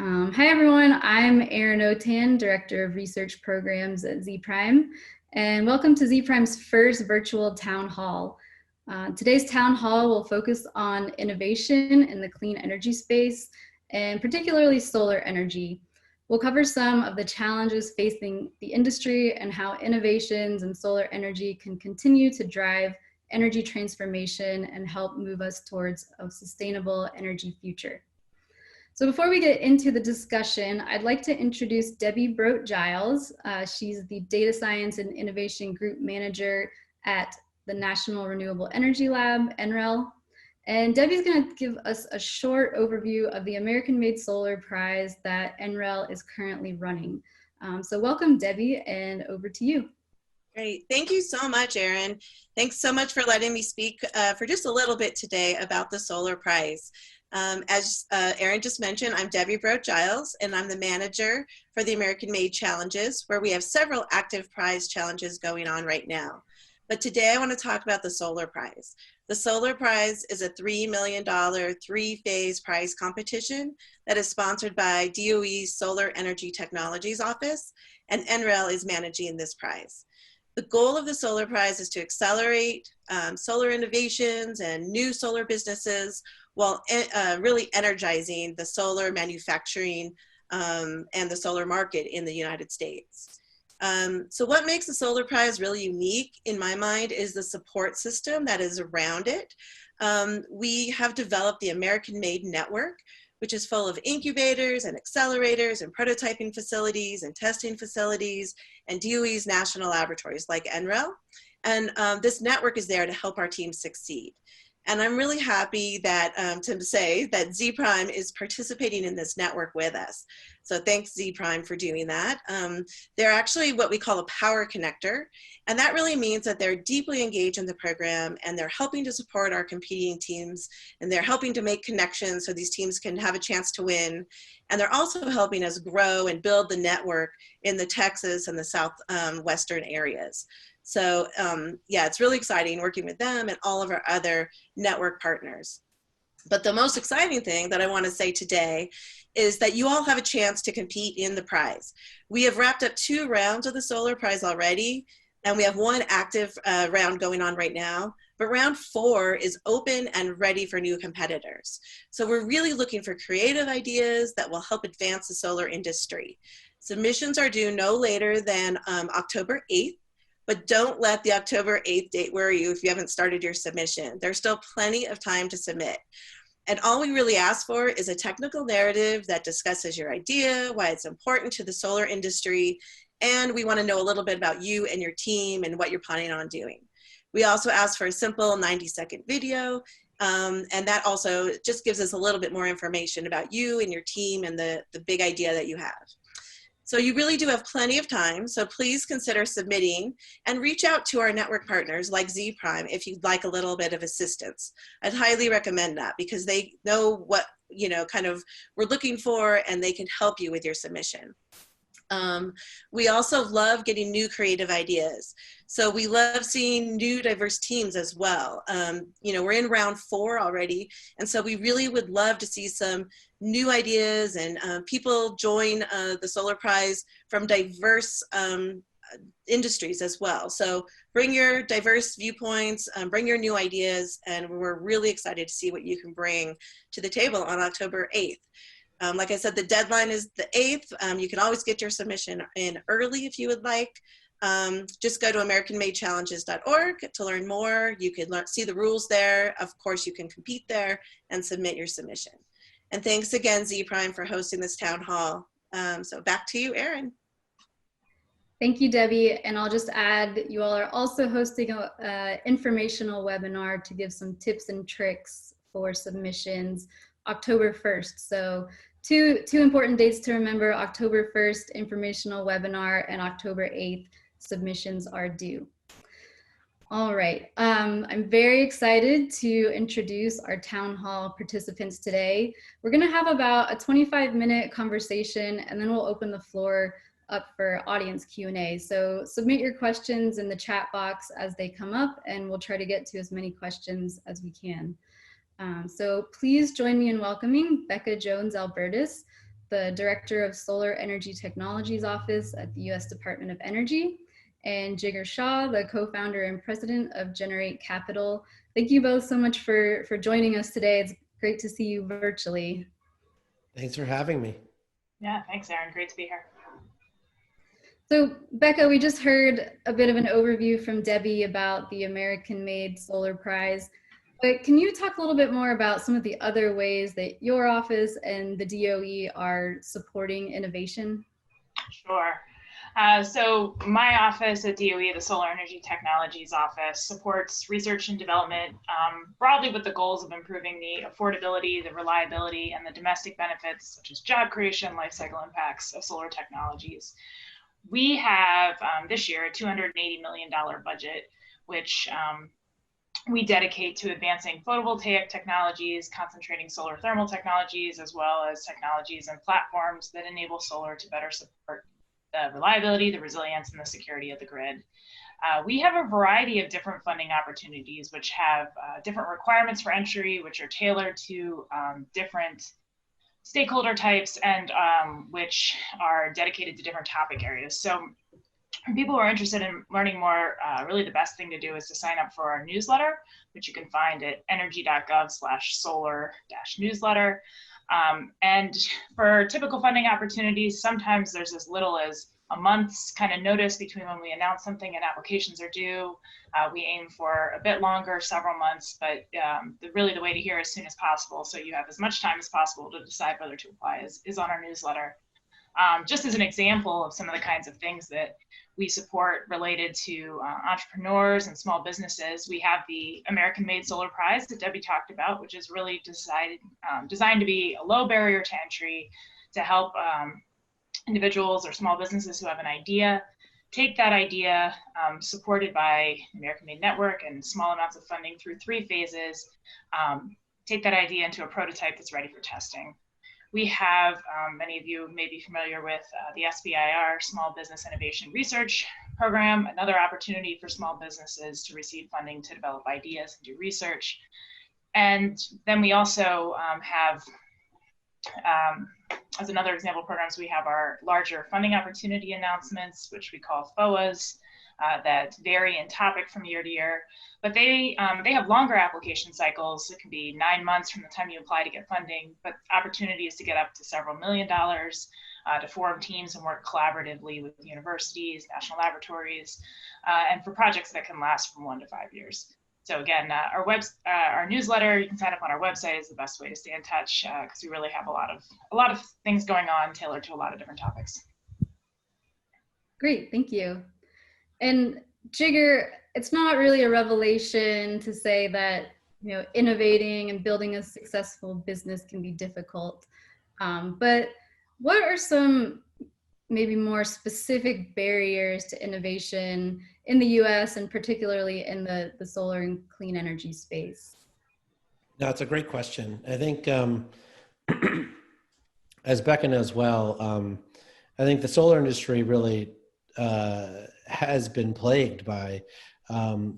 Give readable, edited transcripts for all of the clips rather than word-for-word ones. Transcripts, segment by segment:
Hi everyone, I'm Erin Autin, Director of Research Programs at Zpryme, and welcome to Zpryme's first virtual town hall. Today's town hall will focus on innovation in the clean energy space, and particularly solar energy. We'll cover some of the challenges facing the industry and how innovations in solar energy can continue to drive energy transformation and help move us towards a sustainable energy future. So before we get into the discussion, I'd like to introduce Debbie Brote-Giles. She's the Data Science and Innovation Group Manager at the National Renewable Energy Lab, NREL. And Debbie's going to give us a short overview of the American-Made Solar Prize that NREL is currently running. So welcome, Debbie, and over to you. Great. Thank you so much, Erin. Thanks so much for letting me speak for just a little bit today about the Solar Prize. As Erin just mentioned, I'm Debbie Brote-Giles, and I'm the manager for the American Made Challenges, where we have several active prize challenges going on right now. But today I want to talk about the Solar Prize. The Solar Prize is a $3 million, three-phase prize competition that is sponsored by DOE's Solar Energy Technologies Office, and NREL is managing this prize. The goal of the Solar Prize is to accelerate solar innovations and new solar businesses while really energizing the solar manufacturing and the solar market in the United States. So what makes the Solar Prize really unique, in my mind, is the support system that is around it. We have developed the American Made Network, which is full of incubators and accelerators and prototyping facilities and testing facilities and DOE's national laboratories like NREL. And this network is there to help our team succeed. And I'm really happy that to say that Zpryme is participating in this network with us. So thanks Zpryme for doing that. They're actually what we call a power connector. And that really means that they're deeply engaged in the program and they're helping to support our competing teams and they're helping to make connections so these teams can have a chance to win. And they're also helping us grow and build the network in the Texas and the southwestern areas. So yeah, it's really exciting working with them and all of our other network partners. But the most exciting thing that I want to say today is that you all have a chance to compete in the prize. We have wrapped up 2 rounds of the Solar Prize already, and we have 1 active round going on right now. But round 4 is open and ready for new competitors. So we're really looking for creative ideas that will help advance the solar industry. Submissions are due no later than October 8th. But don't let the October 8th date worry you if you haven't started your submission. There's still plenty of time to submit. And all we really ask for is a technical narrative that discusses your idea, why it's important to the solar industry, and we want to know a little bit about you and your team and what you're planning on doing. We also ask for a simple 90-second video, and that also just gives us a little bit more information about you and your team and the big idea that you have. So you really do have plenty of time, so please consider submitting and reach out to our network partners like Zpryme if you'd like a little bit of assistance. I'd highly recommend that because they know what, you know, kind of we're looking for and they can help you with your submission. We also love getting new creative ideas. So we love seeing new diverse teams as well. You know, we're in round 4 already. And so we really would love to see some new ideas and people join the Solar Prize from diverse industries as well. So bring your diverse viewpoints, bring your new ideas, and we're really excited to see what you can bring to the table on October 8th. Like I said, the deadline is the 8th. You can always get your submission in early if you would like. Just go to AmericanMadeChallenges.org to learn more. You can see the rules there. Of course, you can compete there and submit your submission. And thanks again, Zpryme, for hosting this town hall. So back to you, Erin. Thank you, Debbie. And I'll just add that you all are also hosting an informational webinar to give some tips and tricks for submissions October 1st. So two important dates to remember: October 1st, informational webinar, and October 8th, submissions are due. All right, I'm very excited to introduce our town hall participants today. We're gonna have about a 25-minute conversation and then we'll open the floor up for audience Q&A. So submit your questions in the chat box as they come up and we'll try to get to as many questions as we can. So please join me in welcoming Becca Jones-Albertus. the Director of Solar Energy Technologies Office at the U.S. Department of Energy, and Jigar Shah, the co-founder and president of Generate Capital. Thank you both so much for joining us today. It's great to see you virtually. Thanks for having me. Yeah, thanks, Erin. Great to be here. So, Becca, we just heard a bit of an overview from Debbie about the American-made Solar Prize. But can you talk a little bit more about some of the other ways that your office and the DOE are supporting innovation? Sure. So my office at DOE, the Solar Energy Technologies Office, supports research and development broadly with the goals of improving the affordability, the reliability, and the domestic benefits, such as job creation, life cycle impacts of solar technologies. We have this year a $280 million budget, which we dedicate to advancing photovoltaic technologies, concentrating solar thermal technologies, as well as technologies and platforms that enable solar to better support the reliability, the resilience, and the security of the grid. We have a variety of different funding opportunities, which have different requirements for entry, which are tailored to different stakeholder types and which are dedicated to different topic areas. So for people who are interested in learning more, really the best thing to do is to sign up for our newsletter, which you can find at energy.gov/solar-newsletter. And for typical funding opportunities, sometimes there's as little as a month's kind of notice between when we announce something and applications are due. We aim for a bit longer, several months, but really the way to hear as soon as possible, so you have as much time as possible to decide whether to apply, is on our newsletter. Just as an example of some of the kinds of things that we support related to entrepreneurs and small businesses, we have the American-made Solar Prize that Debbie talked about, which is really designed to be a low barrier to entry to help individuals or small businesses who have an idea take that idea, supported by the American-made Network and small amounts of funding through 3 phases, take that idea into a prototype that's ready for testing. We have, many of you may be familiar with the SBIR, Small Business Innovation Research Program, another opportunity for small businesses to receive funding to develop ideas and do research. And then we also have, as another example of programs, we have our larger funding opportunity announcements, which we call FOAs, that vary in topic from year to year, but they have longer application cycles. It can be 9 months from the time you apply to get funding, but opportunities to get up to several $1 million, to form teams and work collaboratively with universities, national laboratories, and for projects that can last from 1 to 5 years. So again, our newsletter, you can sign up on our website, is the best way to stay in touch, because we really have a lot of things going on tailored to a lot of different topics. Great, thank you. And Jigar, it's not really a revelation to say that innovating and building a successful business can be difficult. But what are some maybe more specific barriers to innovation in the U.S. and particularly in the solar and clean energy space? No, it's a great question. I think, as Becca knows well, I think the solar industry really has been plagued by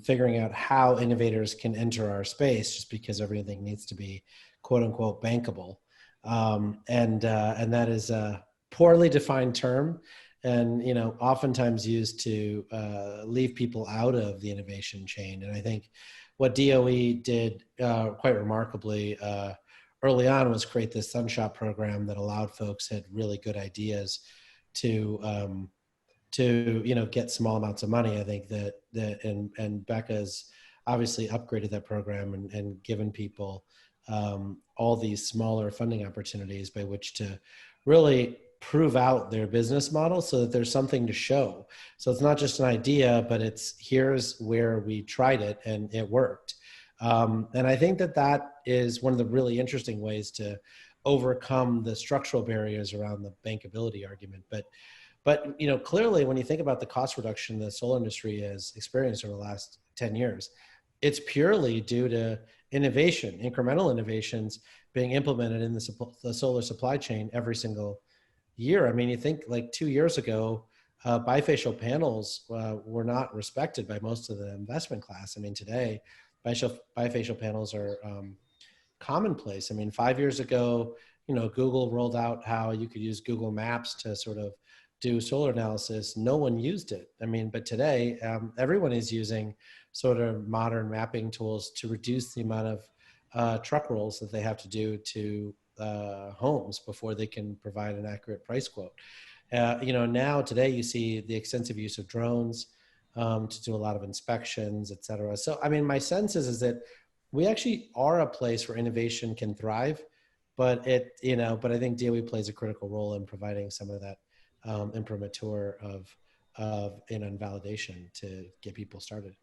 figuring out how innovators can enter our space, just because everything needs to be "quote unquote" bankable, and that is a poorly defined term, and oftentimes used to leave people out of the innovation chain. And I think what DOE did quite remarkably early on was create this Sunshot program that allowed folks who had really good ideas to get small amounts of money. I think that and Becca's obviously upgraded that program and given people all these smaller funding opportunities by which to really prove out their business model so that there's something to show. So it's not just an idea, but here's where we tried it and it worked. And I think that is one of the really interesting ways to overcome the structural barriers around the bankability argument. But clearly, when you think about the cost reduction the solar industry has experienced over the last 10 years, it's purely due to innovation, incremental innovations being implemented in the solar supply chain every single year. I mean, you think like 2 years ago, bifacial panels were not respected by most of the investment class. I mean, today, bifacial panels are commonplace. I mean, 5 years ago, Google rolled out how you could use Google Maps to sort of do solar analysis. No one used it. I mean, but today everyone is using sort of modern mapping tools to reduce the amount of truck rolls that they have to do to homes before they can provide an accurate price quote. Now today you see the extensive use of drones to do a lot of inspections, et cetera. So, I mean, my sense is that we actually are a place where innovation can thrive, but but I think DOE plays a critical role in providing some of that imprimatur of validation to get people started.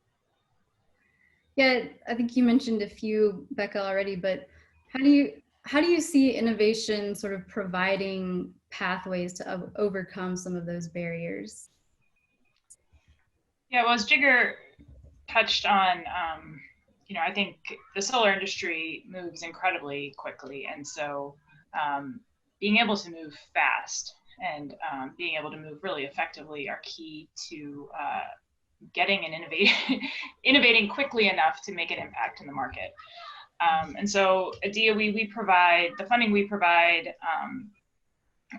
Yeah, I think you mentioned a few, Becca, already, but how do you see innovation sort of providing pathways to overcome some of those barriers? Yeah, well, as Jigar touched on, I think the solar industry moves incredibly quickly, and so being able to move fast and being able to move really effectively are key to getting and innovating quickly enough to make an impact in the market. And so at DOE, the funding we provide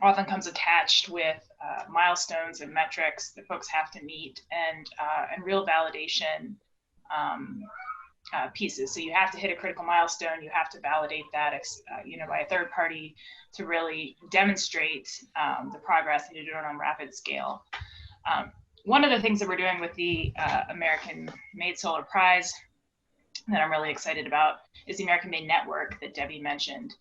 often comes attached with milestones and metrics that folks have to meet and real validation pieces. So you have to hit a critical milestone. You have to validate that, by a third party to really demonstrate the progress and to do it on a rapid scale. One of the things that we're doing with the American Made Solar Prize that I'm really excited about is the American Made Network that Debbie mentioned.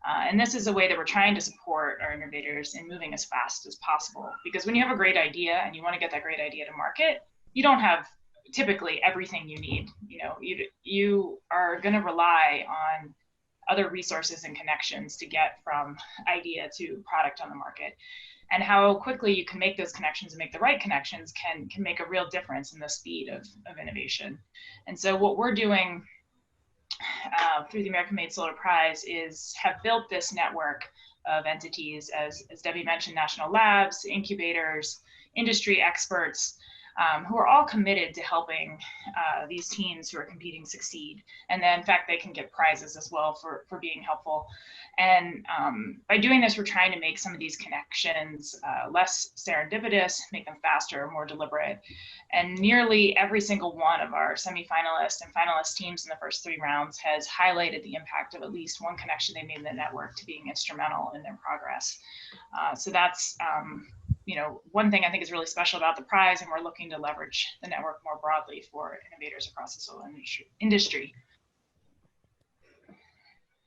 And this is a way that we're trying to support our innovators in moving as fast as possible. Because when you have a great idea and you want to get that great idea to market, you don't have typically everything you need. You are going to rely on other resources and connections to get from idea to product on the market. And how quickly you can make those connections and make the right connections can make a real difference in the speed of innovation. And so what we're doing through the American Made Solar Prize is have built this network of entities, as Debbie mentioned, national labs, incubators, industry experts, who are all committed to helping these teams who are competing succeed. And then in fact, they can get prizes as well for being helpful. And by doing this, we're trying to make some of these connections less serendipitous, make them faster, more deliberate. And nearly every single one of our semifinalists and finalist teams in the first 3 rounds has highlighted the impact of at least one connection they made in the network to being instrumental in their progress. So that's one thing I think is really special about the prize, and we're looking to leverage the network more broadly for innovators across the solar industry.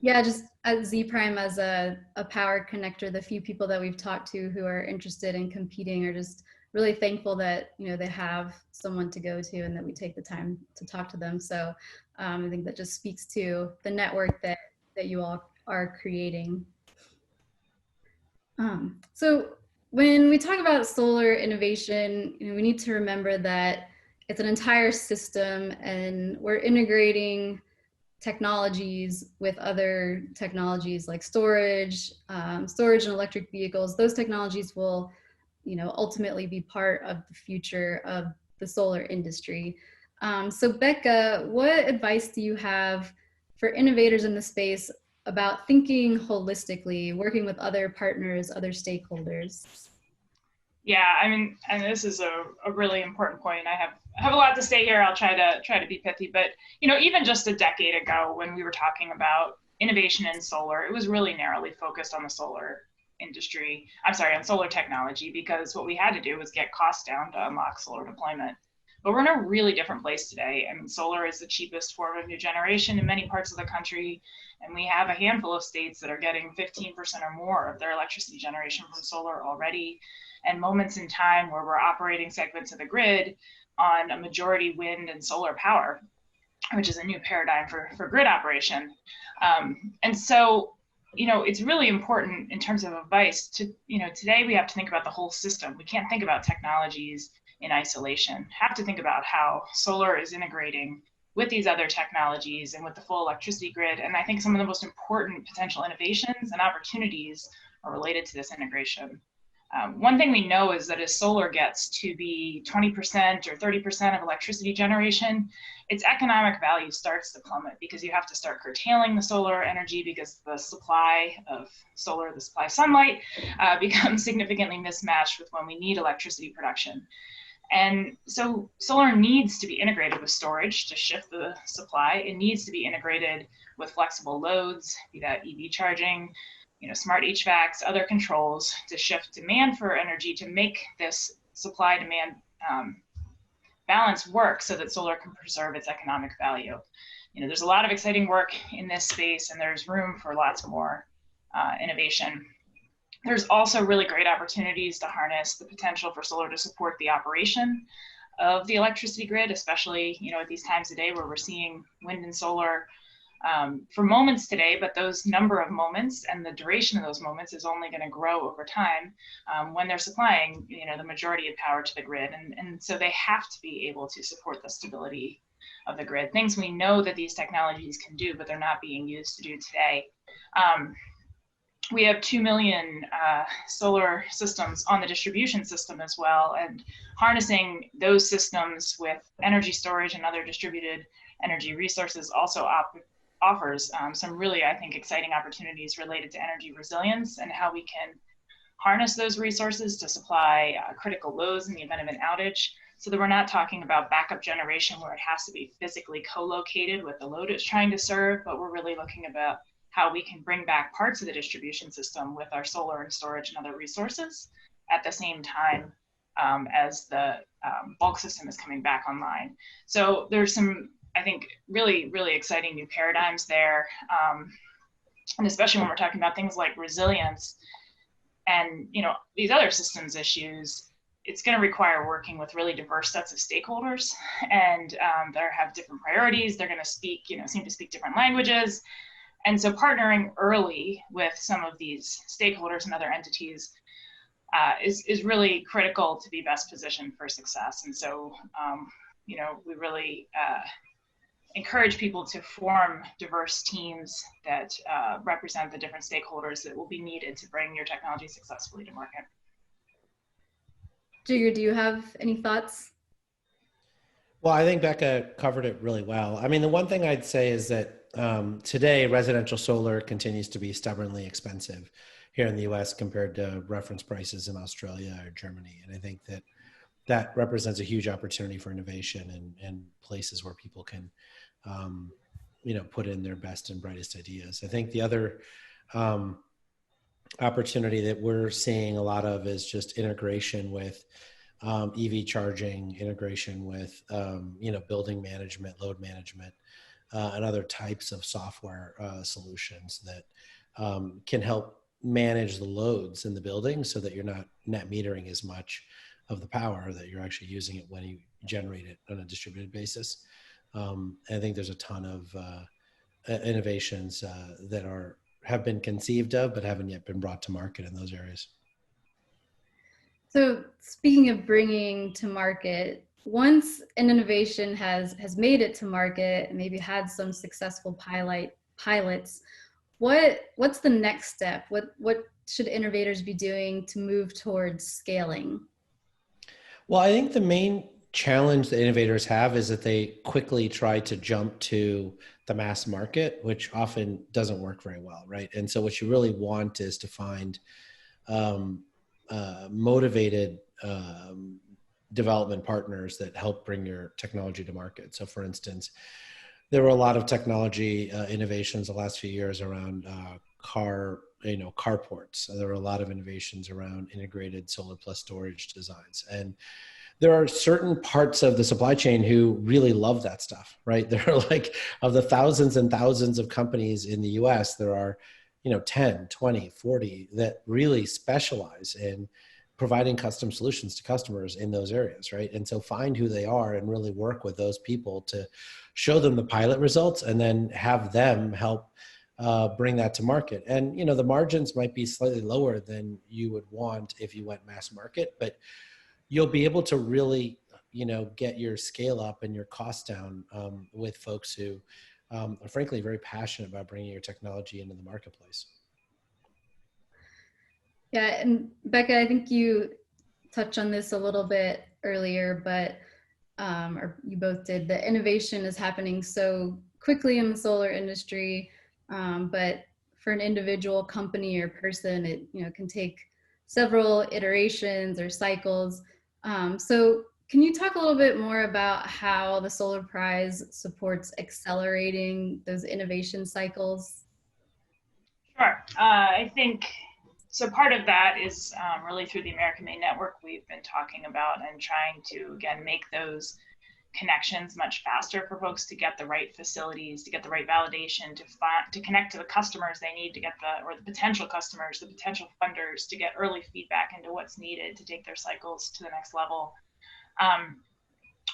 Yeah, just at Zpryme as a power connector, the few people that we've talked to who are interested in competing are just really thankful that they have someone to go to and that we take the time to talk to them. So I think that just speaks to the network that you all are creating. So when we talk about solar innovation, we need to remember that it's an entire system, and we're integrating technologies with other technologies like storage and electric vehicles. Those technologies will, ultimately be part of the future of the solar industry. So Becca, what advice do you have for innovators in the space about thinking holistically, working with other partners, other stakeholders? Yeah, I mean, and this is a really important point. I have a lot to say here. I'll try to be pithy, but even just a decade ago when we were talking about innovation in solar, it was really narrowly focused on the solar industry. I'm sorry, on solar technology, because what we had to do was get costs down to unlock solar deployment. But we're in a really different place today. I mean, solar is the cheapest form of new generation in many parts of the country, and we have a handful of states that are getting 15% or more of their electricity generation from solar already, and moments in time where we're operating segments of the grid on a majority wind and solar power, which is a new paradigm for grid operation. And so, it's really important in terms of advice to, today we have to think about the whole system. We can't think about technologies in isolation. Have to think about how solar is integrating with these other technologies and with the full electricity grid. And I think some of the most important potential innovations and opportunities are related to this integration. One thing we know is that as solar gets to be 20% or 30% of electricity generation, its economic value starts to plummet because you have to start curtailing the solar energy because the supply of solar, the supply of sunlight, becomes significantly mismatched with when we need electricity production. And so solar needs to be integrated with storage to shift the supply. It needs to be integrated with flexible loads, be that EV charging, smart HVACs, other controls to shift demand for energy to make this supply demand balance work so that solar can preserve its economic value. There's a lot of exciting work in this space, and there's room for lots more innovation. There's also really great opportunities to harness the potential for solar to support the operation of the electricity grid, especially at these times of day where we're seeing wind and solar for moments today, but those number of moments and the duration of those moments is only going to grow over time when they're supplying the majority of power to the grid. And so they have to be able to support the stability of the grid, things we know that these technologies can do, but they're not being used to do today. We have 2 million solar systems on the distribution system as well, and harnessing those systems with energy storage and other distributed energy resources also offers some really, I think, exciting opportunities related to energy resilience and how we can harness those resources to supply critical loads in the event of an outage, so that we're not talking about backup generation where it has to be physically co-located with the load it's trying to serve, but we're really looking about how we can bring back parts of the distribution system with our solar and storage and other resources at the same time as the bulk system is coming back online. So there's some, I think, really, really exciting new paradigms there. And especially when we're talking about things like resilience and these other systems issues, it's going to require working with really diverse sets of stakeholders, and that have different priorities. They're going to speak, seem to speak different languages. And so partnering early with some of these stakeholders and other entities is really critical to be best positioned for success. And so, we really encourage people to form diverse teams that represent the different stakeholders that will be needed to bring your technology successfully to market. Jigar, do you have any thoughts? Well, I think Becca covered it really well. I mean, the one thing I'd say is that today, residential solar continues to be stubbornly expensive here in the US compared to reference prices in Australia or Germany. And I think that that represents a huge opportunity for innovation and places where people can, put in their best and brightest ideas. I think the other opportunity that we're seeing a lot of is just integration with EV charging, integration with, building management, load management, and other types of software solutions that can help manage the loads in the building so that you're not net metering as much of the power, that you're actually using it when you generate it on a distributed basis. I think there's a ton of innovations that have been conceived of but haven't yet been brought to market in those areas. So speaking of bringing to market, once an innovation has made it to market, maybe had some successful pilots, what's the next step? What should innovators be doing to move towards scaling? Well, I think the main challenge that innovators have is that they quickly try to jump to the mass market, which often doesn't work very well, right? And so what you really want is to find motivated development partners that help bring your technology to market. So for instance, there were a lot of technology innovations the last few years around carports. There were a lot of innovations around integrated solar plus storage designs. And there are certain parts of the supply chain who really love that stuff, right? There are like, of the thousands and thousands of companies in the US, there are 10, 20, 40 that really specialize in providing custom solutions to customers in those areas, right? And so find who they are and really work with those people to show them the pilot results and then have them help bring that to market. And, the margins might be slightly lower than you would want if you went mass market, but you'll be able to really, get your scale up and your cost down with folks who are frankly very passionate about bringing your technology into the marketplace. Yeah, and Becca, I think you touched on this a little bit earlier, but or you both did. The innovation is happening so quickly in the solar industry, but for an individual company or person, it can take several iterations or cycles. So, can you talk a little bit more about how the Solar Prize supports accelerating those innovation cycles? Sure. I think so. Part of that is really through the American Made Network we've been talking about and trying to, again, make those connections much faster for folks to get the right facilities, to get the right validation, to connect to the customers they need to get or the potential customers, the potential funders, to get early feedback into what's needed to take their cycles to the next level.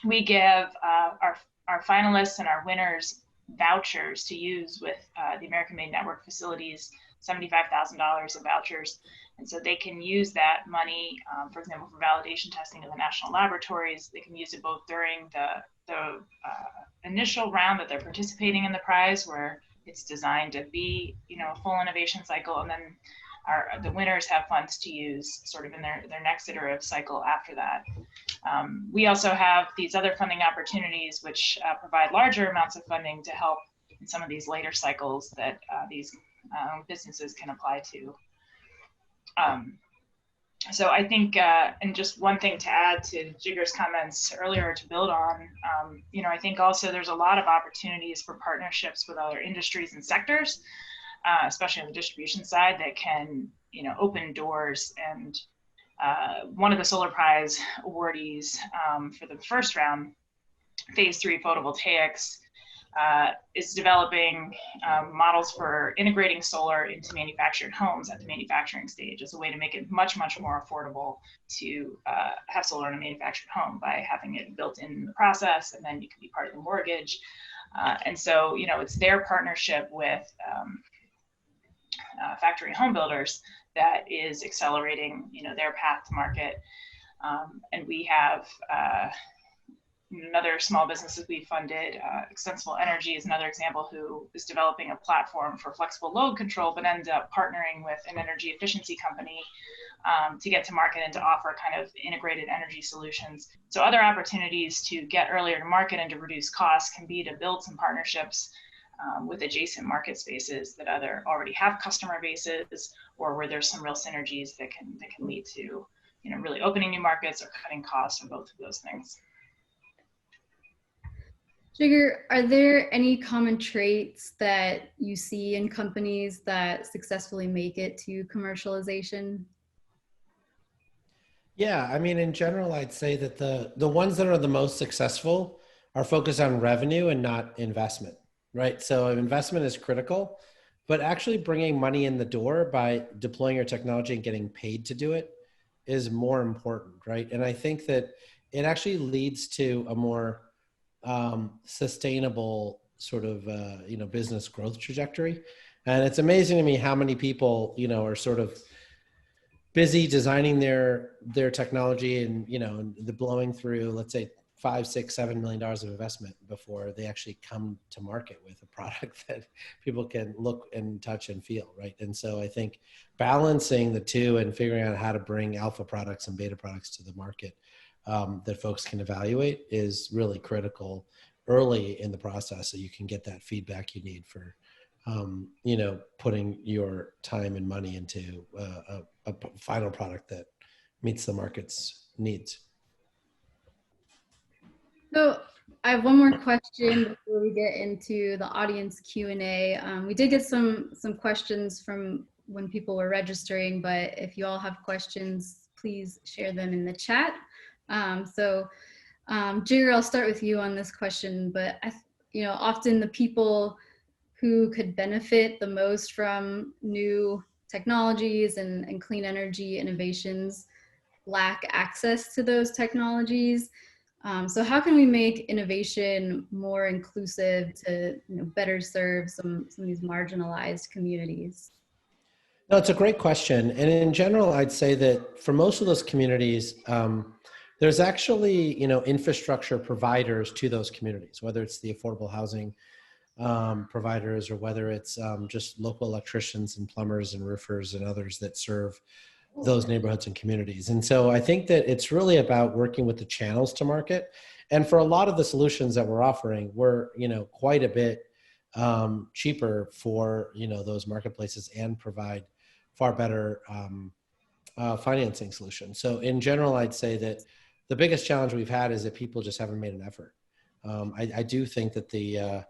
We give our finalists and our winners vouchers to use with the American Made Network facilities, $75,000 of vouchers. And so they can use that money, for example, for validation testing of the national laboratories. They can use it both during the initial round that they're participating in the prize, where it's designed to be, a full innovation cycle, and then the winners have funds to use sort of in their next iterative cycle after that. We also have these other funding opportunities which provide larger amounts of funding to help in some of these later cycles that these businesses can apply to. So I think, and just one thing to add to Jigar's comments earlier to build on, I think also there's a lot of opportunities for partnerships with other industries and sectors, especially on the distribution side, that can, open doors. And one of the Solar Prize awardees for the first round, phase 3 photovoltaics, is developing models for integrating solar into manufactured homes at the manufacturing stage as a way to make it much, much more affordable to have solar in a manufactured home by having it built in the process, and then you can be part of the mortgage. And so, it's their partnership with factory home builders that is accelerating, their path to market. And we have another small businesses we funded, Extensible Energy is another example, who is developing a platform for flexible load control, but ended up partnering with an energy efficiency company to get to market and to offer kind of integrated energy solutions. So other opportunities to get earlier to market and to reduce costs can be to build some partnerships with adjacent market spaces that either already have customer bases or where there's some real synergies that can lead to, really opening new markets or cutting costs, or both of those things. Jigar, are there any common traits that you see in companies that successfully make it to commercialization? Yeah, I mean, in general, I'd say that the ones that are the most successful are focused on revenue and not investment, right? So investment is critical, but actually bringing money in the door by deploying your technology and getting paid to do it is more important, right? And I think that it actually leads to a more sustainable sort of, business growth trajectory. And it's amazing to me how many people, are sort of busy designing their technology and, the blowing through, let's say, $5, $6, $7 million of investment before they actually come to market with a product that people can look and touch and feel, right? And so I think balancing the two and figuring out how to bring alpha products and beta products to the market that folks can evaluate is really critical early in the process, so you can get that feedback you need for, putting your time and money into a final product that meets the market's needs. So I have one more question before we get into the audience Q&A. We did get some questions from when people were registering, but if you all have questions, please share them in the chat. Jigar, I'll start with you on this question, but often the people who could benefit the most from new technologies and clean energy innovations lack access to those technologies. So how can we make innovation more inclusive to better serve some of these marginalized communities? No, it's a great question. And in general, I'd say that for most of those communities, there's actually, infrastructure providers to those communities, whether it's the affordable housing providers or whether it's just local electricians and plumbers and roofers and others that serve those neighborhoods and communities. And so I think that it's really about working with the channels to market. And for a lot of the solutions that we're offering, we're, quite a bit cheaper for, those marketplaces and provide far better financing solutions. So in general, I'd say that the biggest challenge we've had is that people just haven't made an effort. I do think that the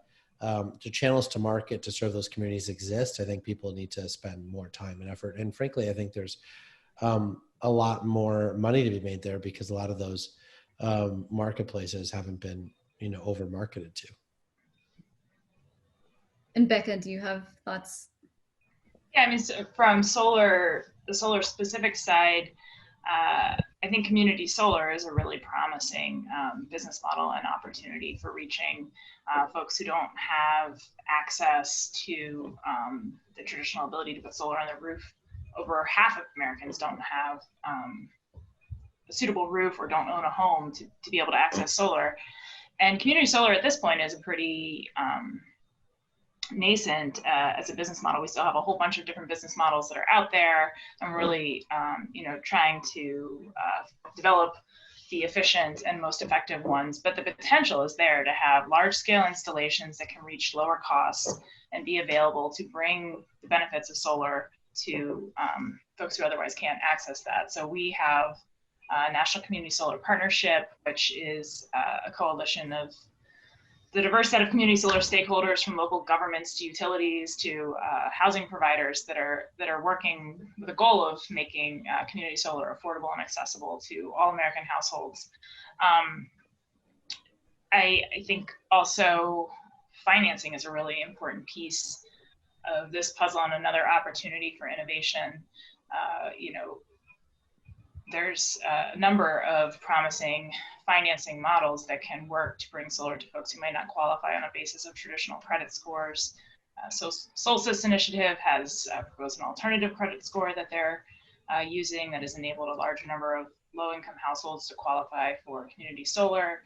channels to market to serve those communities exist. I think people need to spend more time and effort. And frankly, I think there's a lot more money to be made there because a lot of those marketplaces haven't been, over marketed to. And Becca, do you have thoughts? Yeah, I mean, so from the solar specific side, I think community solar is a really promising business model and opportunity for reaching folks who don't have access to the traditional ability to put solar on their roof. Over half of Americans don't have a suitable roof or don't own a home to be able to access solar. And community solar at this point is a pretty nascent as a business model. We still have a whole bunch of different business models that are out there. I'm really, trying to develop the efficient and most effective ones, but the potential is there to have large scale installations that can reach lower costs and be available to bring the benefits of solar to folks who otherwise can't access that. So we have a National Community Solar Partnership, which is a coalition of the diverse set of community solar stakeholders, from local governments to utilities to housing providers that are working with the goal of making community solar affordable and accessible to all American households. I think also financing is a really important piece of this puzzle and another opportunity for innovation. There's a number of promising financing models that can work to bring solar to folks who might not qualify on a basis of traditional credit scores. So Solstice Initiative has proposed an alternative credit score that they're using that has enabled a large number of low-income households to qualify for community solar.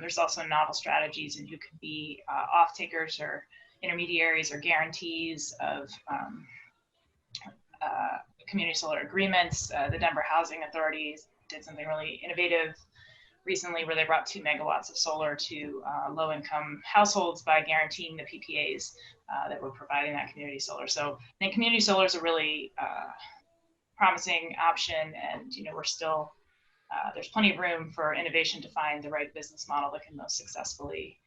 There's also novel strategies in who could be off-takers or intermediaries or guarantees of community solar agreements. The Denver Housing Authority did something really innovative recently where they brought 2 megawatts of solar to low-income households by guaranteeing the PPAs that were providing that community solar. So I think community solar is a really promising option, and we're still there's plenty of room for innovation to find the right business model that can most successfully,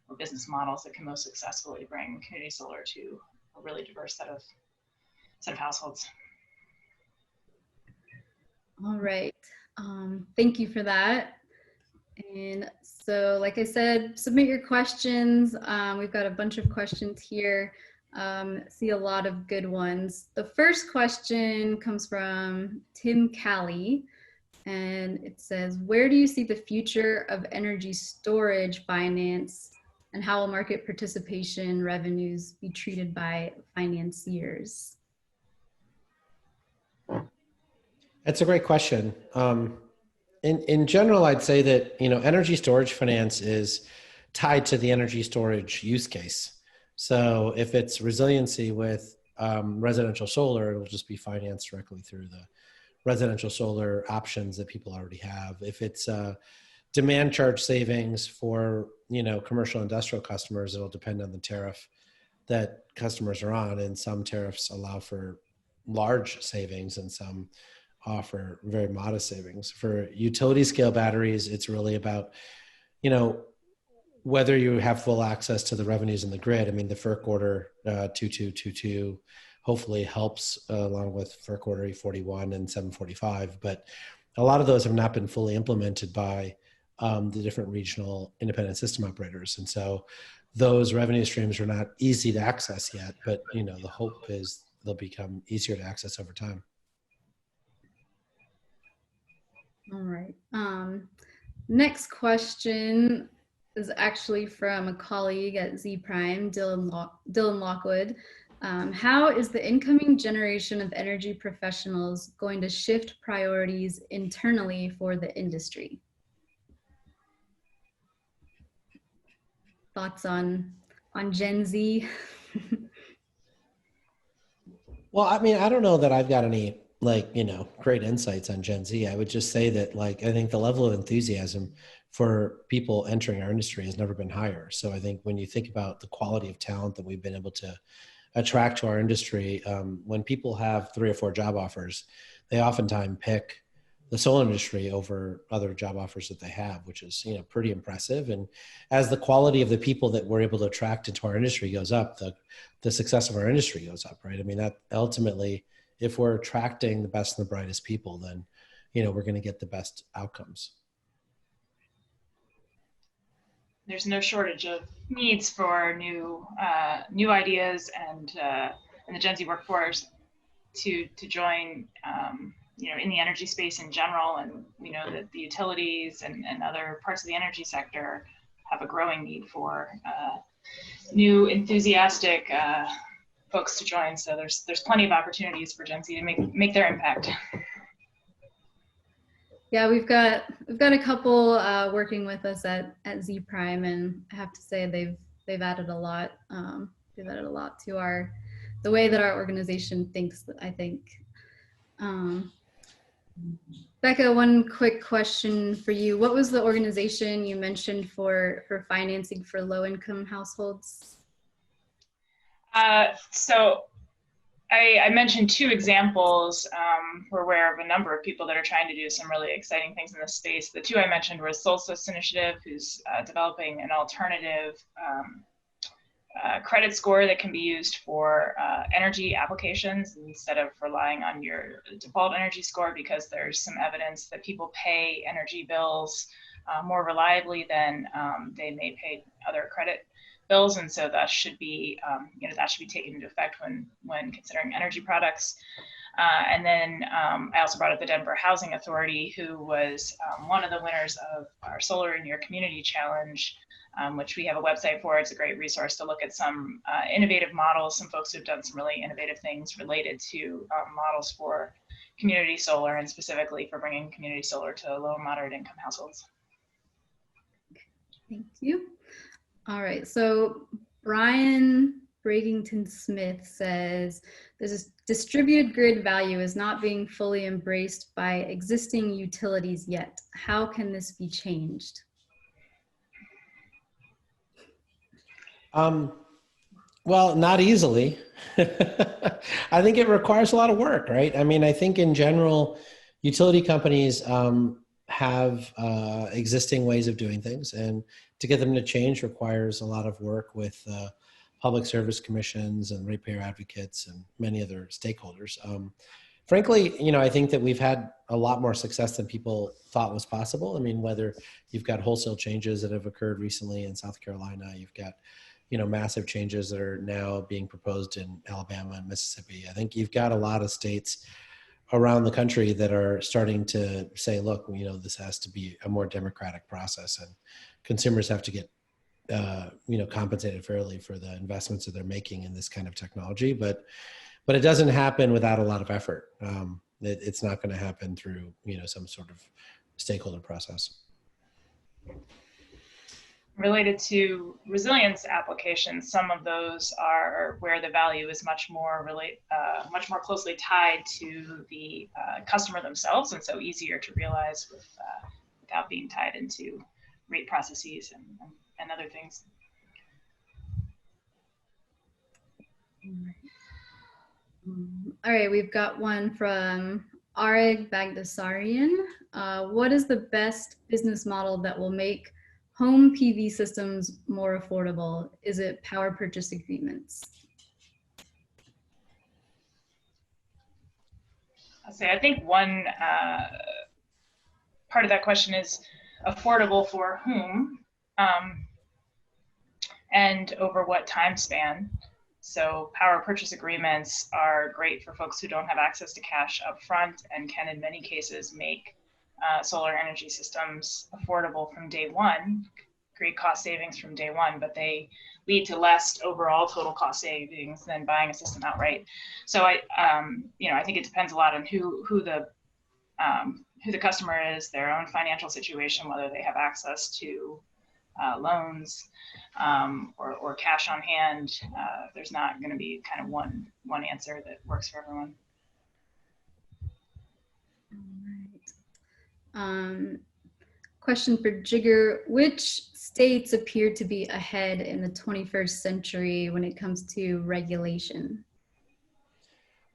or business models that can most successfully bring community solar to a really diverse set of households. All right. Thank you for that. And so, like I said, submit your questions. We've got a bunch of questions here. See a lot of good ones. The first question comes from Tim Callie, and it says, where do you see the future of energy storage finance, and how will market participation revenues be treated by financiers? That's a great question. In general, I'd say that, energy storage finance is tied to the energy storage use case. So if it's resiliency with residential solar, it'll just be financed directly through the residential solar options that people already have. If it's demand charge savings for, commercial industrial customers, it'll depend on the tariff that customers are on. And some tariffs allow for large savings and some offer very modest savings. For utility scale batteries, it's really about, whether you have full access to the revenues in the grid. I mean, the FERC order 2222 hopefully helps along with FERC order 841 and 745, but a lot of those have not been fully implemented by the different regional independent system operators. And so those revenue streams are not easy to access yet, but the hope is they'll become easier to access over time. All right. Next question is actually from a colleague at Zpryme, Dylan Lockwood. How is the incoming generation of energy professionals going to shift priorities internally for the industry? Thoughts on Gen Z? Well, I mean, I don't know that I've got any great insights on Gen Z. I would just say that I think the level of enthusiasm for people entering our industry has never been higher. So I think when you think about the quality of talent that we've been able to attract to our industry, when people have 3 or 4 job offers, they oftentimes pick the solar industry over other job offers that they have, which is, pretty impressive. And as the quality of the people that we're able to attract into our industry goes up, the success of our industry goes up, right? I mean, that ultimately, if we're attracting the best and the brightest people, then, we're going to get the best outcomes. There's no shortage of needs for new ideas and the Gen Z workforce to join, in the energy space in general, and that the utilities and other parts of the energy sector have a growing need for new enthusiastic folks to join. So there's plenty of opportunities for Gen Z to make their impact. Yeah, we've got a couple working with us at Zpryme, and I have to say they've added a lot. They've added a lot to the way that our organization thinks, I think. Becca, one quick question for you. What was the organization you mentioned for financing for low-income households? So I mentioned 2 examples. We're aware of a number of people that are trying to do some really exciting things in this space. The 2 I mentioned were Solstice Initiative, who's developing an alternative credit score that can be used for energy applications instead of relying on your default energy score, because there's some evidence that people pay energy bills more reliably than they may pay other credit bills, and so that should be that should be taken into effect when considering energy products. And then I also brought up the Denver Housing Authority, who was one of the winners of our Solar in Your Community Challenge, which we have a website for. It's a great resource to look at some innovative models, some folks who've done some really innovative things related to models for community solar, and specifically for bringing community solar to low and moderate income households. Thank you. All right, so Brian Bragington Smith says, this distributed grid value is not being fully embraced by existing utilities yet. How can this be changed? Well, not easily. I think it requires a lot of work, right? I mean, I think in general, utility companies have existing ways of doing things, and to get them to change requires a lot of work with public service commissions and ratepayer advocates and many other stakeholders. Frankly, I think that we've had a lot more success than people thought was possible. I mean, whether you've got wholesale changes that have occurred recently in South Carolina, you've got massive changes that are now being proposed in Alabama and Mississippi. I think you've got a lot of states around the country that are starting to say, look, this has to be a more democratic process, and consumers have to get, compensated fairly for the investments that they're making in this kind of technology. But it doesn't happen without a lot of effort. It's not going to happen through, some sort of stakeholder process. Related to resilience applications, some of those are where the value is much more closely tied to the customer themselves, and so easier to realize without being tied into rate processes and other things. All right, we've got one from Arig Bagdasarian. What is the best business model that will make home PV systems more affordable? Is it power purchase agreements? I think one part of that question is affordable for whom, and over what time span. So power purchase agreements are great for folks who don't have access to cash up front, and can in many cases make solar energy systems affordable from day one, create cost savings from day one, but they lead to less overall total cost savings than buying a system outright. So I think it depends a lot on who the customer is, their own financial situation, whether they have access to loans or cash on hand. There's not going to be kind of one answer that works for everyone. Question for Jigar: which states appear to be ahead in the 21st century when it comes to regulation?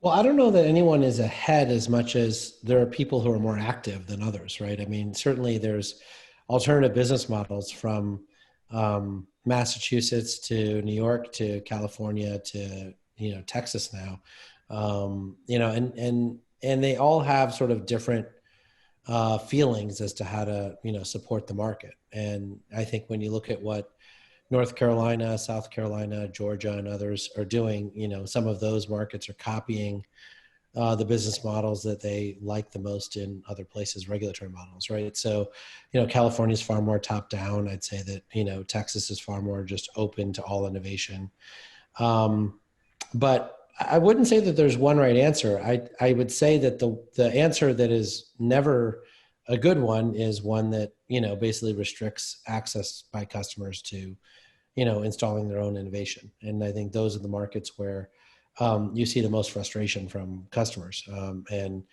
Well, I don't know that anyone is ahead as much as there are people who are more active than others, right? I mean, certainly there's alternative business models from Massachusetts to New York to California to Texas now, and they all have sort of different feelings as to how to support the market. And I think when you look at what North Carolina, South Carolina, Georgia, and others are doing, some of those markets are copying the business models that they like the most in other places, regulatory models, right? So, California is far more top down. I'd say that, Texas is far more just open to all innovation. But I wouldn't say that there's one right answer. I would say that the answer that is never a good one is one that, basically restricts access by customers to, installing their own innovation. And I think those are the markets where you see the most frustration from customers. And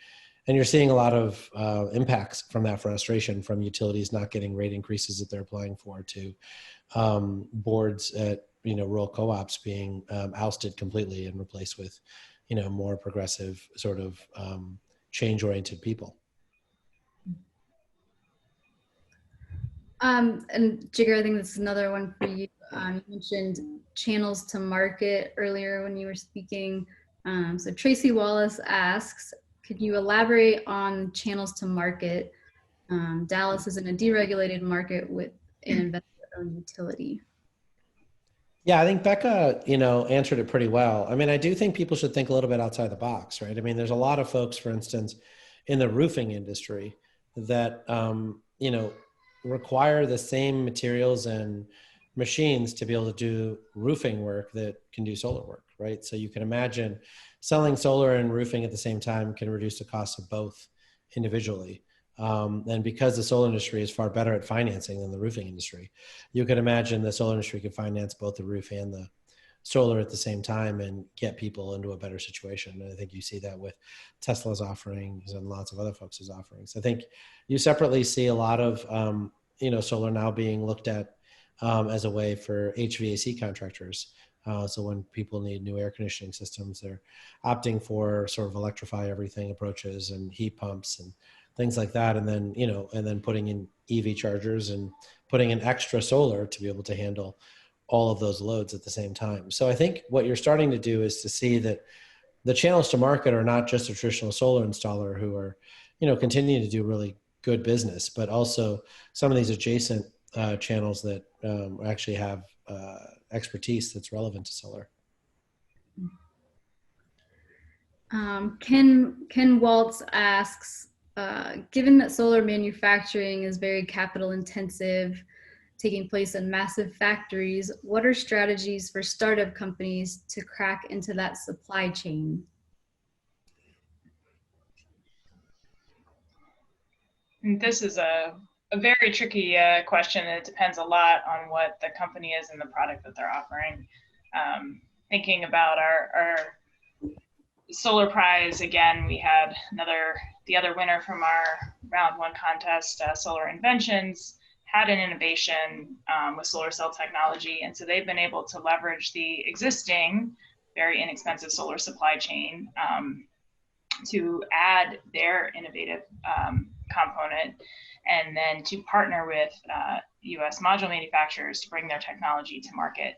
you're seeing a lot of impacts from that frustration, from utilities not getting rate increases that they're applying for, to boards at rural co-ops being ousted completely and replaced with more progressive sort of change-oriented people. And Jigar, I think this is another one for you. You mentioned channels to market earlier when you were speaking. So Tracy Wallace asks, could you elaborate on channels to market? Dallas is in a deregulated market with an investor-owned utility. Yeah, I think Becca, answered it pretty well. I mean, I do think people should think a little bit outside the box, right? I mean, there's a lot of folks, for instance, in the roofing industry that, require the same materials and machines to be able to do roofing work that can do solar work, right? So you can imagine selling solar and roofing at the same time can reduce the cost of both individually. And because the solar industry is far better at financing than the roofing industry, you can imagine the solar industry could finance both the roof and the solar at the same time and get people into a better situation. And I think you see that with Tesla's offerings and lots of other folks' offerings. I think you separately see a lot of, solar now being looked at as a way for HVAC contractors. So when people need new air conditioning systems, they're opting for sort of electrify everything approaches and heat pumps and things like that. And then, and then putting in EV chargers and putting in extra solar to be able to handle all of those loads at the same time. So I think what you're starting to do is to see that the channels to market are not just a traditional solar installer who are, continuing to do really good business, but also some of these adjacent channels that actually have expertise that's relevant to solar. Ken Waltz asks, given that solar manufacturing is very capital intensive, taking place in massive factories, what are strategies for startup companies to crack into that supply chain? This is a very tricky question. It depends a lot on what the company is and the product that they're offering. Thinking about our Solar Prize, again, we had the other winner from our round one contest, Solar Inventions, had an innovation with solar cell technology. And so they've been able to leverage the existing very inexpensive solar supply chain to add their innovative component, and then to partner with US module manufacturers to bring their technology to market.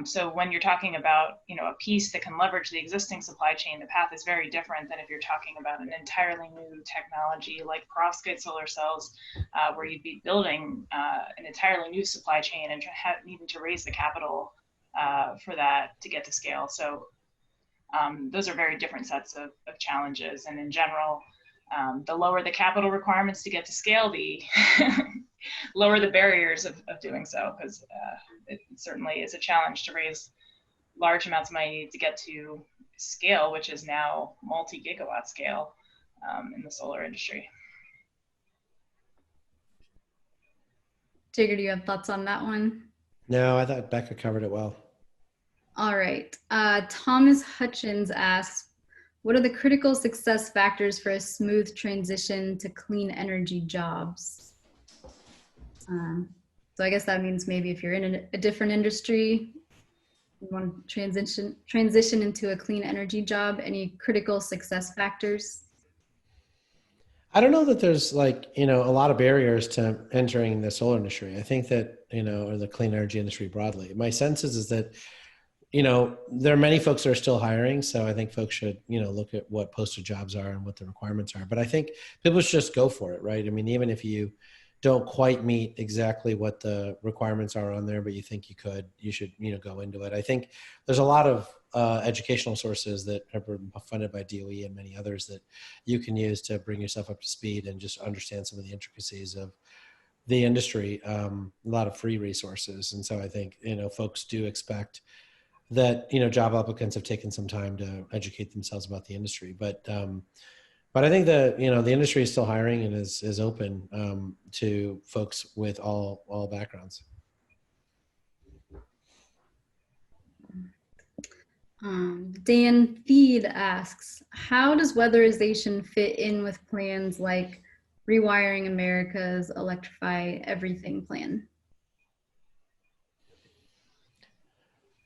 So when you're talking about, a piece that can leverage the existing supply chain, the path is very different than if you're talking about an entirely new technology like perovskite solar cells, where you'd be building an entirely new supply chain and needing to raise the capital for that to get to scale. So those are very different sets of challenges. And in general, the lower the capital requirements to get to scale, the lower the barriers of doing so, because it certainly is a challenge to raise large amounts of money to get to scale, which is now multi-gigawatt scale in the solar industry. Jigar, do you have thoughts on that one? No, I thought Becca covered it well. All right. Thomas Hutchins asks, what are the critical success factors for a smooth transition to clean energy jobs? So I guess that means maybe if you're in a different industry, you want to transition into a clean energy job, any critical success factors? I don't know that there's like, a lot of barriers to entering the solar industry. I think that, or the clean energy industry broadly. My sense is that, there are many folks that are still hiring. So I think folks should, look at what posted jobs are and what the requirements are. But I think people should just go for it, right? I mean, even if you don't quite meet exactly what the requirements are on there, but you think you could, you should, go into it. I think there's a lot of educational sources that are funded by DOE and many others that you can use to bring yourself up to speed and just understand some of the intricacies of the industry. A lot of free resources. And so I think, folks do expect that, job applicants have taken some time to educate themselves about the industry. But I think that, the industry is still hiring and is open to folks with all backgrounds. Dan Feed asks, how does weatherization fit in with plans like Rewiring America's Electrify Everything plan?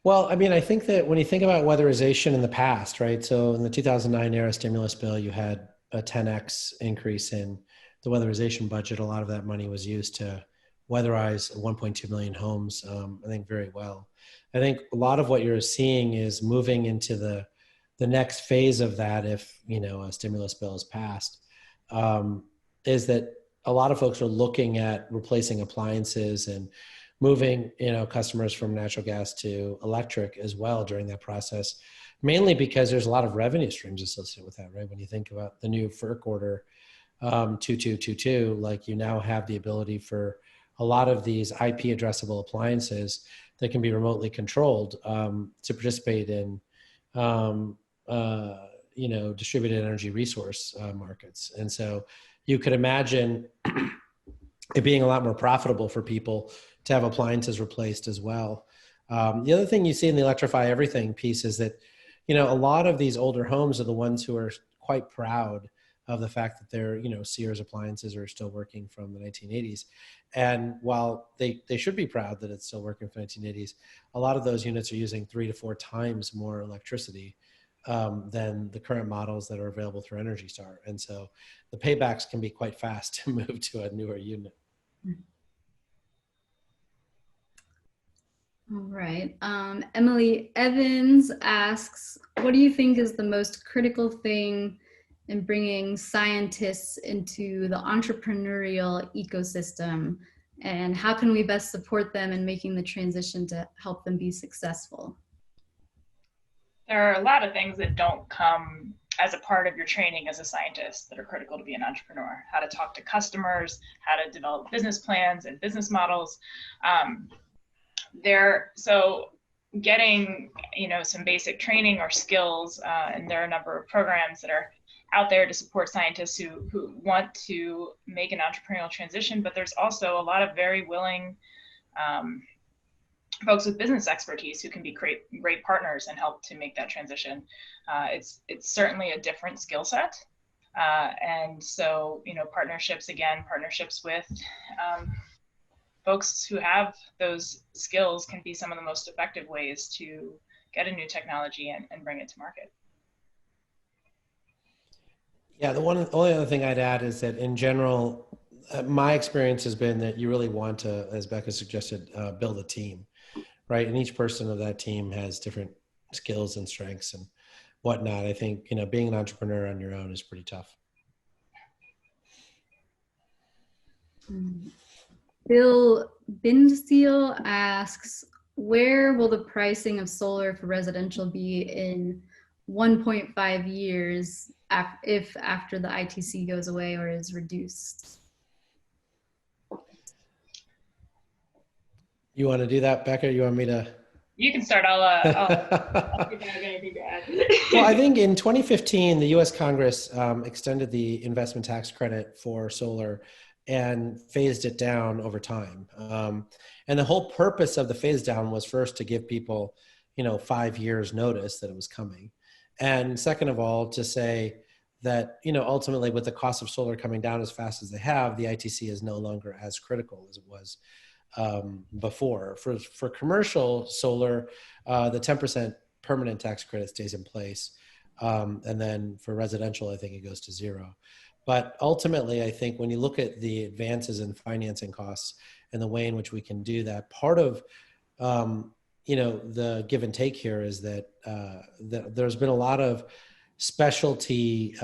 Well, I mean, I think that when you think about weatherization in the past, right? So in the 2009 era stimulus bill, you had a 10x increase in the weatherization budget. A lot of that money was used to weatherize 1.2 million homes, I think very well. I think a lot of what you're seeing is moving into the next phase of that if, a stimulus bill is passed, is that a lot of folks are looking at replacing appliances and moving, customers from natural gas to electric as well during that process, mainly because there's a lot of revenue streams associated with that, right? When you think about the new FERC order 2222, like you now have the ability for a lot of these IP addressable appliances that can be remotely controlled to participate in, distributed energy resource markets. And so you could imagine it being a lot more profitable for people to have appliances replaced as well. The other thing you see in the Electrify Everything piece is that, a lot of these older homes are the ones who are quite proud of the fact that their, Sears appliances are still working from the 1980s. And while they should be proud that it's still working from the 1980s, a lot of those units are using 3 to 4 times more electricity than the current models that are available through Energy Star. And so the paybacks can be quite fast to move to a newer unit. All right. Emily Evans asks, what do you think is the most critical thing in bringing scientists into the entrepreneurial ecosystem? And how can we best support them in making the transition to help them be successful? There are a lot of things that don't come as a part of your training as a scientist that are critical to be an entrepreneur. How to talk to customers, how to develop business plans and business models. So getting, some basic training or skills, and there are a number of programs that are out there to support scientists who want to make an entrepreneurial transition, but there's also a lot of very willing folks with business expertise who can be great partners and help to make that transition. It's certainly a different skill set. And so, partnerships with folks who have those skills can be some of the most effective ways to get a new technology and bring it to market. Yeah, the only other thing I'd add is that in general, my experience has been that you really want to, as Becca suggested, build a team, right? And each person of that team has different skills and strengths and whatnot. I think, being an entrepreneur on your own is pretty tough. Bill Bindsteel asks, where will the pricing of solar for residential be in 1.5 years if after the ITC goes away or is reduced? You want to do that, Becca? You want me to? You can start. I'll see if I have anything to add. Well, I think in 2015, the U.S. Congress extended the investment tax credit for solar and phased it down over time. And the whole purpose of the phase down was first to give people, 5 years notice that it was coming. And second of all, to say that, you know, ultimately with the cost of solar coming down as fast as they have, the ITC is no longer as critical as it was before. For commercial solar, the 10% permanent tax credit stays in place. And then for residential, I think it goes to zero. But ultimately, I think when you look at the advances in financing costs and the way in which we can do that, part of you know, the give and take here is that, there's been a lot of specialty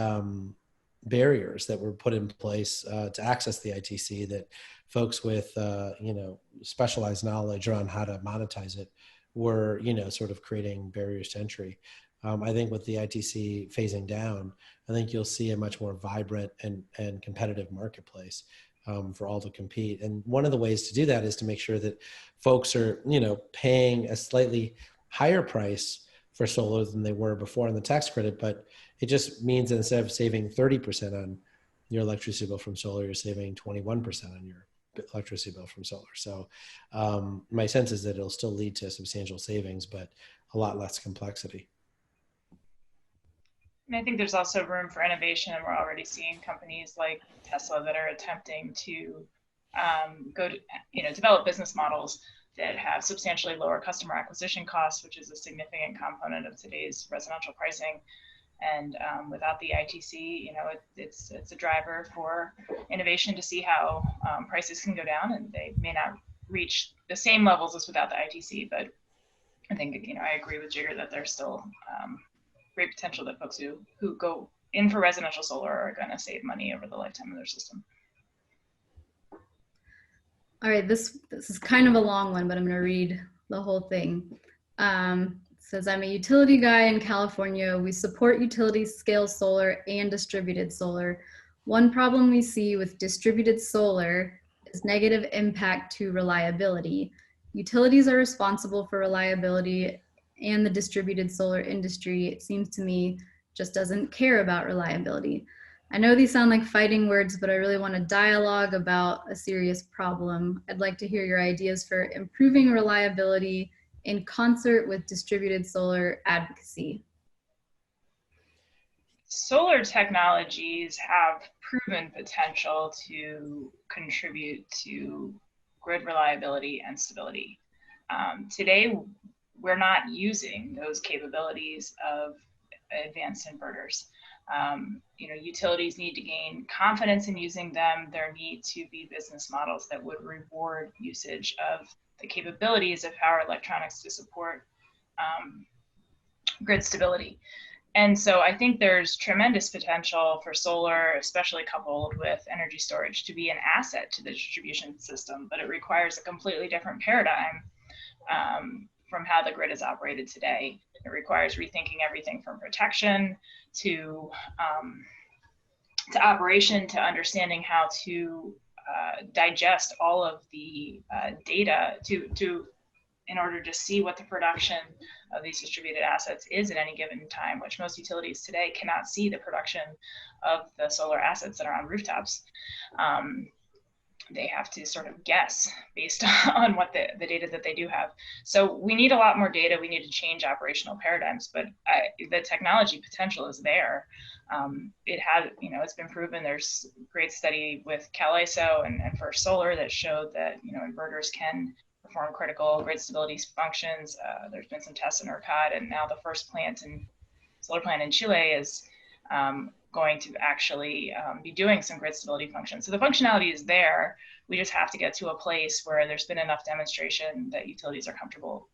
barriers that were put in place to access the ITC that folks with, you know, specialized knowledge around how to monetize it were, you know, sort of creating barriers to entry. I think with the ITC phasing down, I think you'll see a much more vibrant and competitive marketplace for all to compete. And one of the ways to do that is to make sure that folks are, you know, paying a slightly higher price for solar than they were before on the tax credit. But it just means that instead of saving 30% on your electricity bill from solar, you're saving 21% on your electricity bill from solar. So my sense is that it'll still lead to substantial savings, but a lot less complexity. And I think there's also room for innovation, and we're already seeing companies like Tesla that are attempting to go to, you know, develop business models that have substantially lower customer acquisition costs, which is a significant component of today's residential pricing. And without the ITC, you know, it's a driver for innovation to see how prices can go down, and they may not reach the same levels as without the ITC. But I think, you know, I agree with Jigar that there's still great potential that folks who go in for residential solar are going to save money over the lifetime of their system. All right, this is kind of a long one, but I'm going to read the whole thing. It says, I'm a utility guy in California. We support utility scale solar and distributed solar. One problem we see with distributed solar is negative impact to reliability. Utilities are responsible for reliability, and the distributed solar industry, it seems to me, just doesn't care about reliability. I know these sound like fighting words, but I really want to dialogue about a serious problem. I'd like to hear your ideas for improving reliability in concert with distributed solar advocacy. Solar technologies have proven potential to contribute to grid reliability and stability. Today, we're not using those capabilities of advanced inverters. You know, utilities need to gain confidence in using them. There need to be business models that would reward usage of the capabilities of power electronics to support grid stability. And so I think there's tremendous potential for solar, especially coupled with energy storage, to be an asset to the distribution system, but it requires a completely different paradigm from how the grid is operated today. It requires rethinking everything from protection to operation, to understanding how to digest all of the data in order to see what the production of these distributed assets is at any given time, which most utilities today cannot see the production of the solar assets that are on rooftops. They have to sort of guess based on what the data that they do have. So we need a lot more data. We need to change operational paradigms, but the technology potential is there. It had, you know, it's been proven. There's a great study with CalISO and First Solar that showed that, you know, inverters can perform critical grid stability functions. There's been some tests in ERCOT, and now the first solar plant in Chile is going to actually be doing some grid stability functions. So the functionality is there. We just have to get to a place where there's been enough demonstration that utilities are comfortable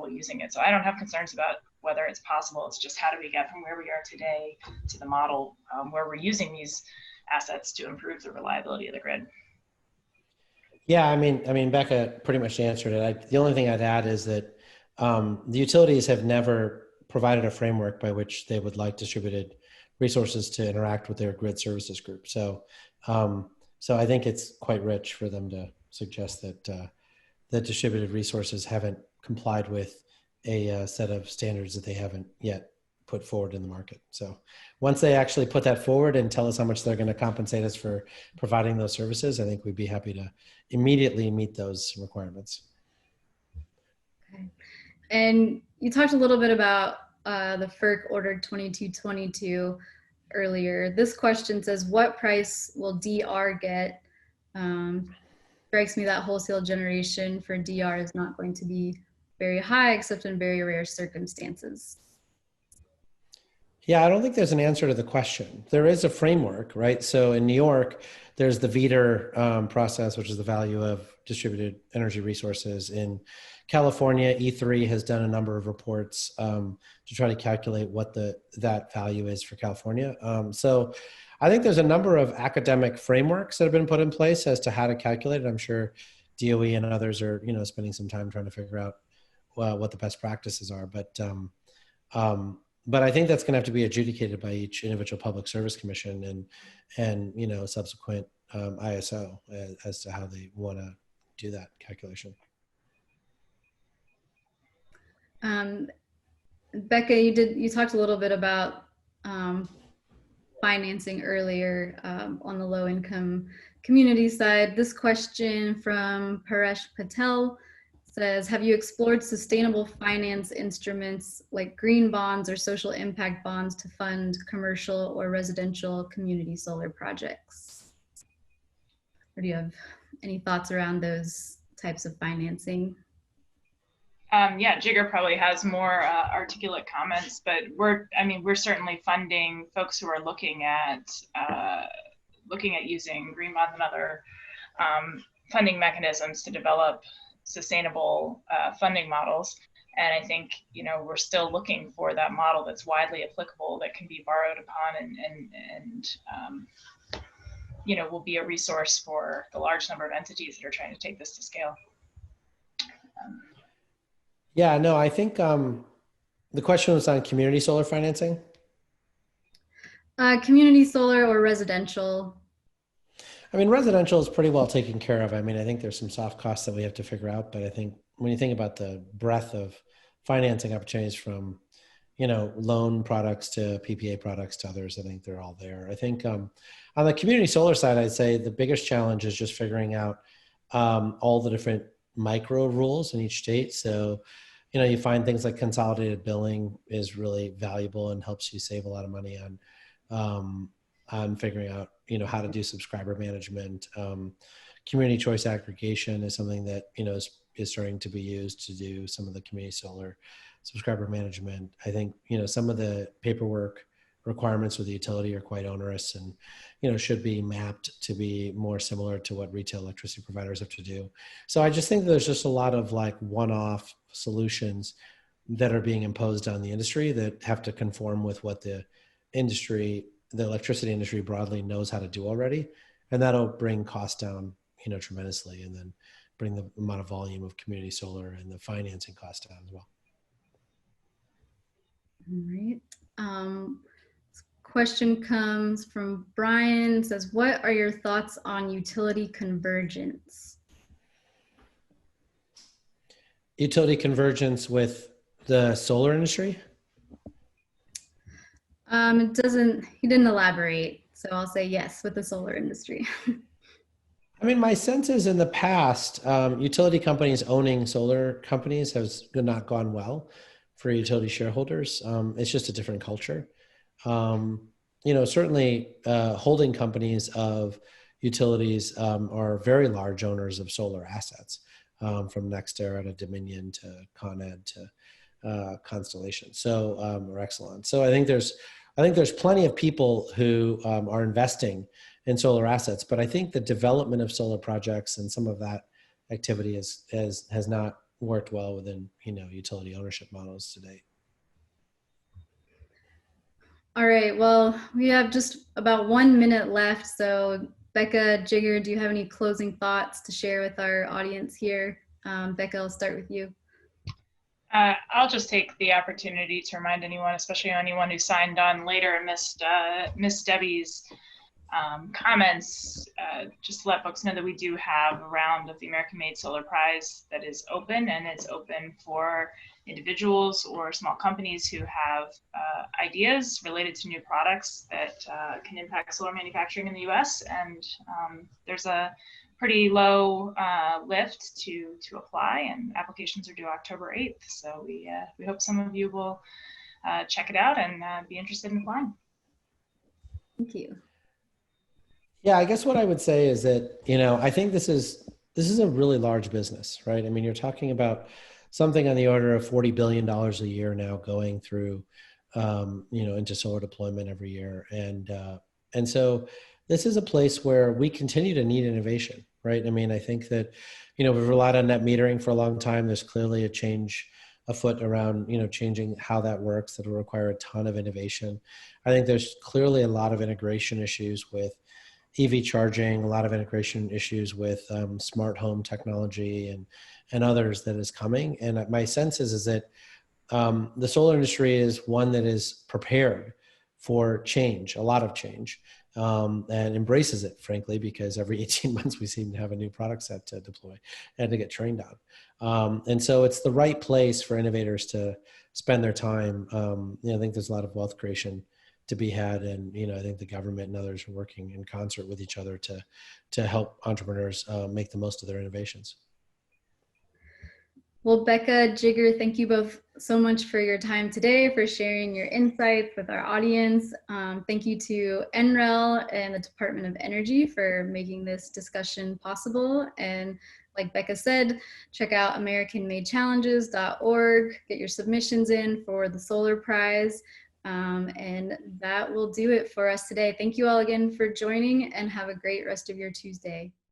using it. So I don't have concerns about whether it's possible. It's just how do we get from where we are today to the model where we're using these assets to improve the reliability of the grid. Yeah, I mean, Becca pretty much answered it. The only thing I'd add is that the utilities have never provided a framework by which they would like distributed resources to interact with their grid services group. So I think it's quite rich for them to suggest that that distributed resources haven't complied with a set of standards that they haven't yet put forward in the market. So once they actually put that forward and tell us how much they're going to compensate us for providing those services, I think we'd be happy to immediately meet those requirements. Okay. And you talked a little bit about the FERC ordered 2222 earlier. This question says, what price will DR get? Strikes me that wholesale generation for DR is not going to be very high, except in very rare circumstances. Yeah, I don't think there's an answer to the question. There is a framework, right? So in New York, there's the VEDR process, which is the value of distributed energy resources. In California, E3 has done a number of reports to try to calculate what that value is for California. So I think there's a number of academic frameworks that have been put in place as to how to calculate it. I'm sure DOE and others are, spending some time trying to figure out what the best practices are. But I think that's going to have to be adjudicated by each individual public service commission and subsequent ISO as to how they want to do that calculation. Becca, you talked a little bit about financing earlier on the low income community side. This question from Paresh Patel says, have you explored sustainable finance instruments like green bonds or social impact bonds to fund commercial or residential community solar projects? Or do you have any thoughts around those types of financing? Yeah, Jigar probably has more articulate comments, but we're certainly funding folks who are looking at using green bonds and other funding mechanisms to develop sustainable funding models. And I think, we're still looking for that model that's widely applicable, that can be borrowed upon and will be a resource for the large number of entities that are trying to take this to scale. Yeah, no, I think the question was on community solar financing. Community solar or residential? Residential is pretty well taken care of. I think there's some soft costs that we have to figure out, but I think when you think about the breadth of financing opportunities from, loan products to PPA products to others, I think they're all there. I think on the community solar side, I'd say the biggest challenge is just figuring out all the different micro rules in each state. So, you find things like consolidated billing is really valuable and helps you save a lot of money on figuring out, how to do subscriber management. Community choice aggregation is something that, is starting to be used to do some of the community solar subscriber management. I think, some of the paperwork requirements with the utility are quite onerous and, should be mapped to be more similar to what retail electricity providers have to do. So I just think there's just a lot of like one-off solutions that are being imposed on the industry that have to conform with what the electricity industry broadly knows how to do already. And that'll bring costs down, tremendously, and then bring the amount of volume of community solar and the financing cost down as well. All right. Question comes from Brian, says, what are your thoughts on utility convergence? Utility convergence with the solar industry? He didn't elaborate, so I'll say yes with the solar industry. My sense is in the past, utility companies owning solar companies has not gone well for utility shareholders. It's just a different culture. Certainly holding companies of utilities are very large owners of solar assets, from NextEra to Dominion to Con Ed to Constellation, or Exelon. So I think there's plenty of people who are investing in solar assets, but I think the development of solar projects and some of that activity has not worked well within utility ownership models to date. All right, well, we have just about 1 minute left. So Becca, Jigar, do you have any closing thoughts to share with our audience here? Becca, I'll start with you. I'll just take the opportunity to remind anyone, especially anyone who signed on later and missed Debbie's comments, just to let folks know that we do have a round of the American Made Solar Prize that is open, and it's open for individuals or small companies who have ideas related to new products that can impact solar manufacturing in the US. And there's a pretty low lift to apply, and applications are due October 8th. So we hope some of you will check it out and be interested in applying. Thank you. Yeah, I guess what I would say is that, I think this is a really large business, right? I mean, you're talking about something on the order of $40 billion a year now going through, into solar deployment every year. And so this is a place where we continue to need innovation, right? I mean, I think that, we've relied on net metering for a long time. There's clearly a change afoot around, changing how that works. That'll require a ton of innovation. I think there's clearly a lot of integration issues with EV charging, a lot of integration issues with smart home technology and others that is coming. And my sense is that the solar industry is one that is prepared for change, a lot of change, and embraces it, frankly, because every 18 months we seem to have a new product set to deploy and to get trained on. And so it's the right place for innovators to spend their time. I think there's a lot of wealth creation to be had, and I think the government and others are working in concert with each other to help entrepreneurs make the most of their innovations. Well, Becca, Jigar, thank you both so much for your time today, for sharing your insights with our audience. Thank you to NREL and the Department of Energy for making this discussion possible. And like Becca said, check out AmericanMadeChallenges.org, get your submissions in for the Solar Prize. And that will do it for us today. Thank you all again for joining, and have a great rest of your Tuesday.